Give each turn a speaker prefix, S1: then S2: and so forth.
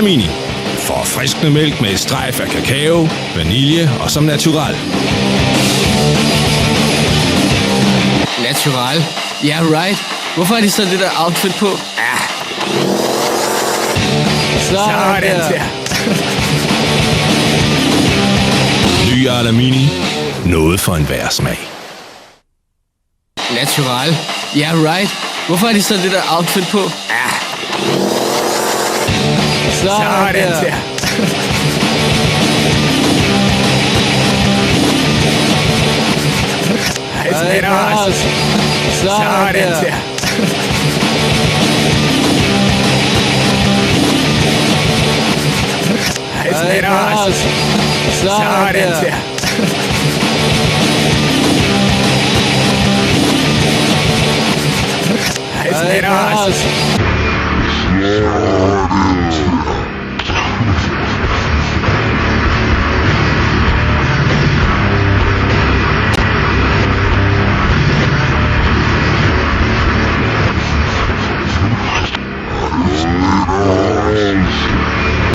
S1: Mini. Forfriskende mælk med et strejf af kakao, vanilje og som natural.
S2: Natural? Yeah, right. Hvorfor har de så det der outfit på?
S3: Sådan der.
S1: Ny Arla Mini. Noget for enhver smag.
S2: Natural? Yeah, right. Hvorfor har de så det der outfit på?
S3: Sådan der. Sådan der. Sådan der. Sådan der. Sådan der.